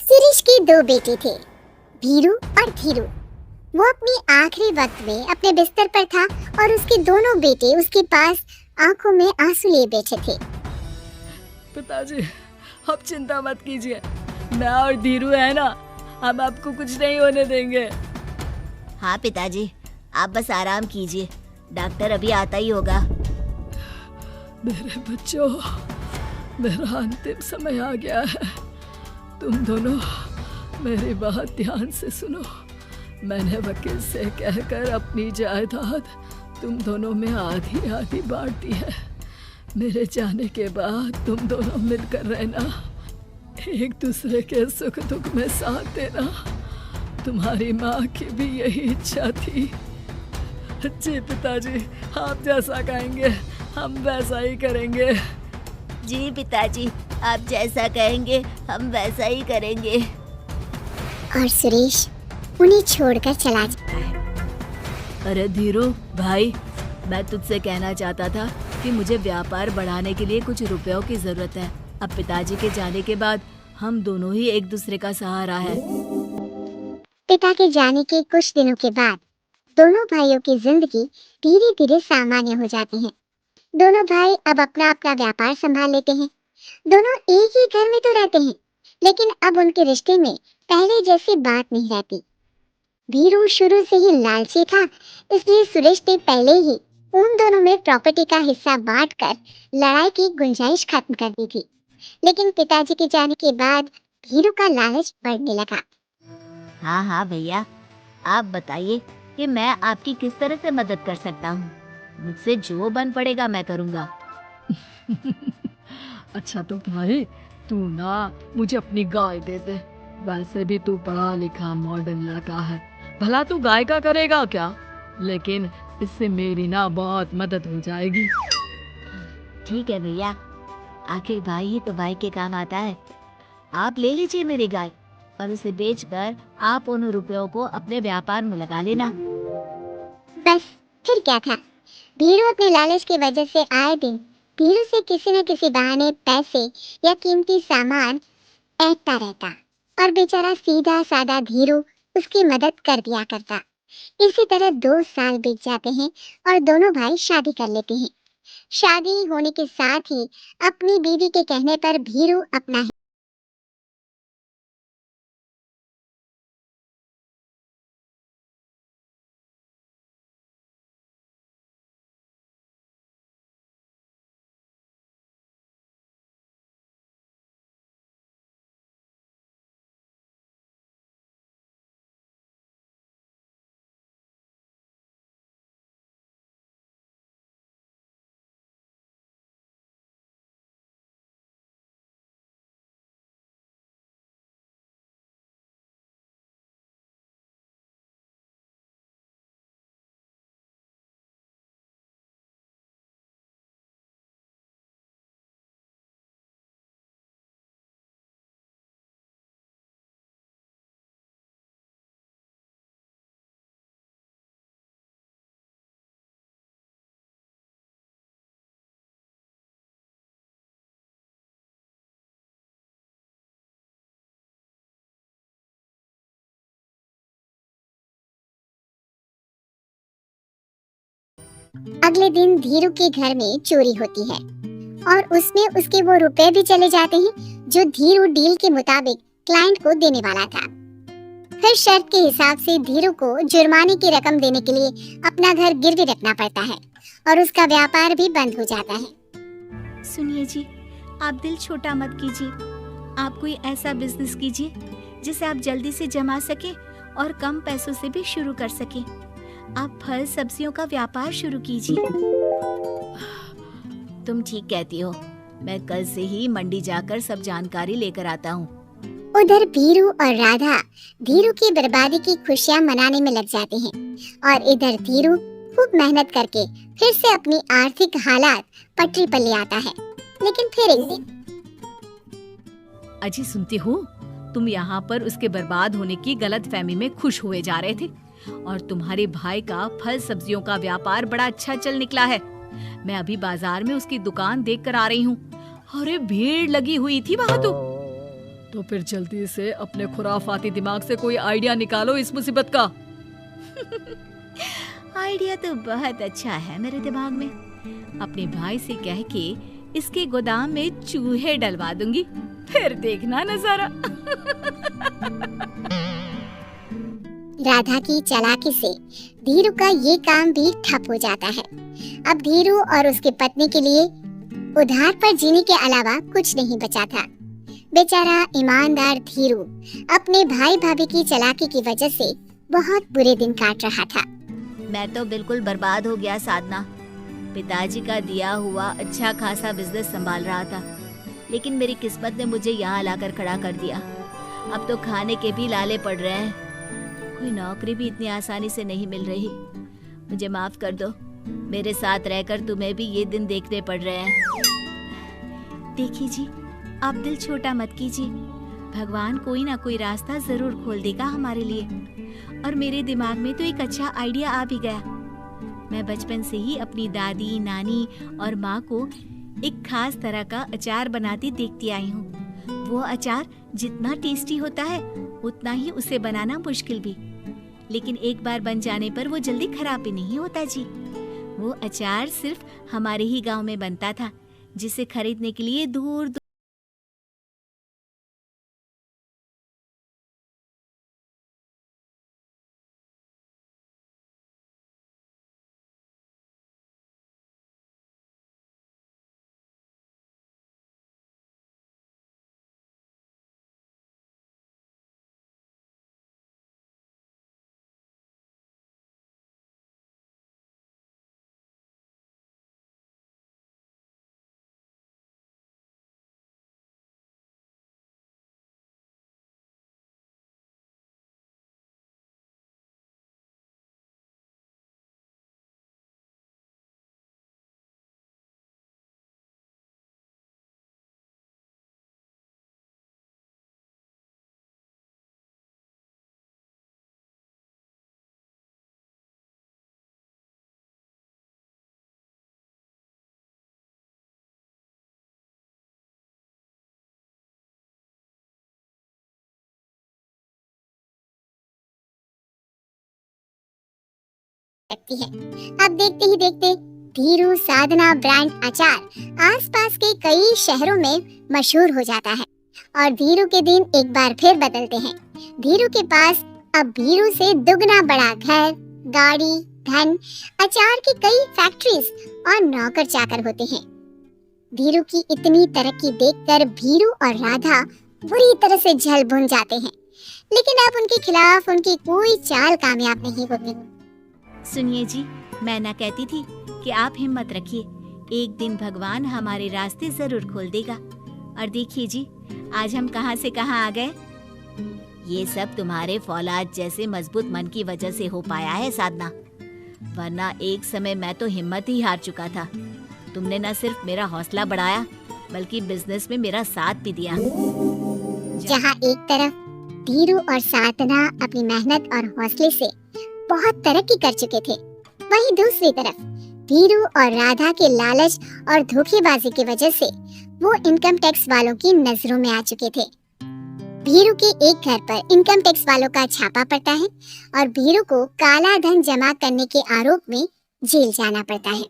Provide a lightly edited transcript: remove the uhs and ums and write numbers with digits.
सुरेश के दो बेटे थे, भीरू और धीरू। वो अपनी आखिरी वक्त में अपने बिस्तर पर था और उसके दोनों बेटे उसके पास आंखों में आंसू लिए बैठे थे। पिताजी, आप चिंता मत कीजिए, मैं और धीरू है ना, हम आपको कुछ नहीं होने देंगे। हाँ पिताजी, आप बस आराम कीजिए, डॉक्टर अभी आता ही होगा। मेरे बच्चों, मेरा अंतिम समय आ गया है। तुम दोनों मेरी बात ध्यान से सुनो। मैंने वकील से कहकर अपनी जायदाद तुम दोनों में आधी आधी बांट दी है। मेरे जाने के बाद तुम दोनों मिलकर रहना, एक दूसरे के सुख दुख में साथ देना। तुम्हारी माँ की भी यही इच्छा थी। जी पिताजी, आप जैसा कहेंगे हम वैसा ही करेंगे। जी पिताजी, आप जैसा कहेंगे हम वैसा ही करेंगे। और सुरेश उन्हें छोड़कर चला जाता है। अरे धीरू भाई, मैं तुझसे कहना चाहता था कि मुझे व्यापार बढ़ाने के लिए कुछ रुपयों की जरूरत है। अब पिताजी के जाने के बाद हम दोनों ही एक दूसरे का सहारा है। पिता के जाने के कुछ दिनों के बाद दोनों भाइयों की जिंदगी धीरे धीरे सामान्य हो जाती है। दोनों भाई अब अपना अपना व्यापार संभाल लेते हैं। दोनों एक ही घर में तो रहते हैं, लेकिन अब उनके रिश्ते में पहले जैसी बात नहीं रहती। भीरू शुरू से ही लालची था, इसलिए सुरेश ने पहले ही उन दोनों में प्रॉपर्टी का हिस्सा बांटकर लड़ाई की गुंजाइश खत्म कर दी थी। लेकिन पिताजी के जाने के बाद भीरू का लालच बढ़ने लगा। हाँ हाँ भैया, आप बताइए कि मैं आपकी किस तरह से मदद कर सकता हूँ। मुझसे जो बन पड़ेगा मैं करूँगा। अच्छा तो भाई, तू ना मुझे अपनी गाय दे दे। वैसे भी तू पढ़ा लिखा मॉडर्न लड़का है, भला तू गाय का करेगा क्या? लेकिन इससे मेरी ना बहुत मदद हो जाएगी। ठीक है भैया, आखिर भाई ही तो भाई के काम आता है। आप ले लीजिए मेरी गाय और उसे बेचकर आप उन रुपयों को अपने व्यापार में लगा लेना। बस फिर क्या था, भीरू अपने लालच की वजह से आए दिन भीरू से किसी न किसी बहाने पैसे या कीमती सामान ऐंठता रहता और बेचारा सीधा साधा धीरू उसकी मदद कर दिया करता। इसी तरह 2 साल बीत जाते हैं और दोनों भाई शादी कर लेते हैं। शादी होने के साथ ही अपनी बीवी के कहने पर भीरू अपना अगले दिन धीरू के घर में चोरी होती है और उसमें उसके वो रुपए भी चले जाते हैं जो धीरू डील के मुताबिक क्लाइंट को देने वाला था। फिर शर्त के हिसाब से धीरू को जुर्माने की रकम देने के लिए अपना घर गिरवी रखना पड़ता है और उसका व्यापार भी बंद हो जाता है। सुनिए जी, आप दिल छोटा मत कीजिए। आप कोई ऐसा बिजनेस कीजिए जिसे आप जल्दी से जमा सके और कम पैसों से भी शुरू कर सके। आप फल सब्जियों का व्यापार शुरू कीजिए। तुम ठीक कहती हो, मैं कल से ही मंडी जाकर सब जानकारी लेकर आता हूँ। उधर भीरू और राधा धीरू की बर्बादी की खुशियां मनाने में लग जाते हैं और इधर धीरू खूब मेहनत करके फिर से अपनी आर्थिक हालात पटरी पर ले आता है। लेकिन फिर एक दिन अजी सुनती हूँ, तुम यहाँ पर उसके बर्बाद होने की गलतफहमी में खुश हुए जा रहे थे और तुम्हारे भाई का फल सब्जियों का व्यापार बड़ा अच्छा चल निकला है। मैं अभी बाजार में उसकी दुकान देख कर आ रही हूँ। अरे भीड़ लगी हुई थी वहाँ तो। तो फिर जल्दी से अपने खुराफाती दिमाग से कोई आइडिया निकालो इस मुसीबत का। आइडिया तो बहुत अच्छा है मेरे दिमाग में। अपने भाई से कह के इसके गोदाम में चूहे डलवा दूंगी, फिर देखना नजारा। राधा की चालाकी से धीरू का ये काम भी ठप हो जाता है। अब धीरू और उसकी पत्नी के लिए उधार पर जीने के अलावा कुछ नहीं बचा था। बेचारा ईमानदार धीरू अपने भाई भाभी की चालाकी की वजह से बहुत बुरे दिन काट रहा था। मैं तो बिल्कुल बर्बाद हो गया साधना। पिताजी का दिया हुआ अच्छा खासा बिजनेस संभाल रहा था, लेकिन मेरी किस्मत ने मुझे यहाँ लाकर खड़ा कर दिया। अब तो खाने के भी लाले पड़ रहे हैं। कोई नौकरी भी इतनी आसानी से नहीं मिल रही। मुझे माफ कर दो, मेरे साथ रहकर तुम्हें भी ये दिन देखने पड़ रहे हैं। देखिए जी, आप दिल छोटा मत कीजिए। भगवान कोई ना कोई रास्ता जरूर खोल देगा हमारे लिए। और मेरे दिमाग में तो एक अच्छा आइडिया आ भी गया। मैं बचपन से ही अपनी दादी, नानी और माँ को एक खास तरह का अचार बनाती देखती आई हूँ। वो अचार जितना टेस्टी होता है उतना ही उसे बनाना मुश्किल भी। लेकिन एक बार बन जाने पर वो जल्दी खराब भी नहीं होता जी। वो अचार सिर्फ हमारे ही गांव में बनता था, जिसे खरीदने के लिए दूर दूर लगती है। अब देखते ही देखते धीरू साधना ब्रांड अचार आसपास के कई शहरों में मशहूर हो जाता है और धीरू के दिन एक बार फिर बदलते हैं। धीरू के पास अब धीरू से दुगना बड़ा घर, गाड़ी, धन, अचार की कई फैक्ट्रीज और नौकर चाकर होते हैं। धीरू की इतनी तरक्की देखकर भीरू और राधा बुरी तरह से जल भुन जाते हैं, लेकिन अब उनके खिलाफ उनकी कोई चाल कामयाब नहीं होती। सुनिए जी, मैं ना कहती थी कि आप हिम्मत रखिए, एक दिन भगवान हमारे रास्ते जरूर खोल देगा। और देखिए जी, आज हम कहां से कहां आ गए। ये सब तुम्हारे फौलाद जैसे मजबूत मन की वजह से हो पाया है साधना, वरना एक समय मैं तो हिम्मत ही हार चुका था। तुमने न सिर्फ मेरा हौसला बढ़ाया बल्कि बिजनेस में मेरा साथ भी दिया। जहाँ एक तरफ धीरू और साधना अपनी मेहनत और हौसले से बहुत तरक्की कर चुके थे, वहीं दूसरी तरफ धीरू और राधा के लालच और धोखेबाजी की वजह से वो इनकम टैक्स वालों की नजरों में आ चुके थे। धीरू के एक घर पर इनकम टैक्स वालों का छापा पड़ता है और धीरू को काला धन जमा करने के आरोप में जेल जाना पड़ता है।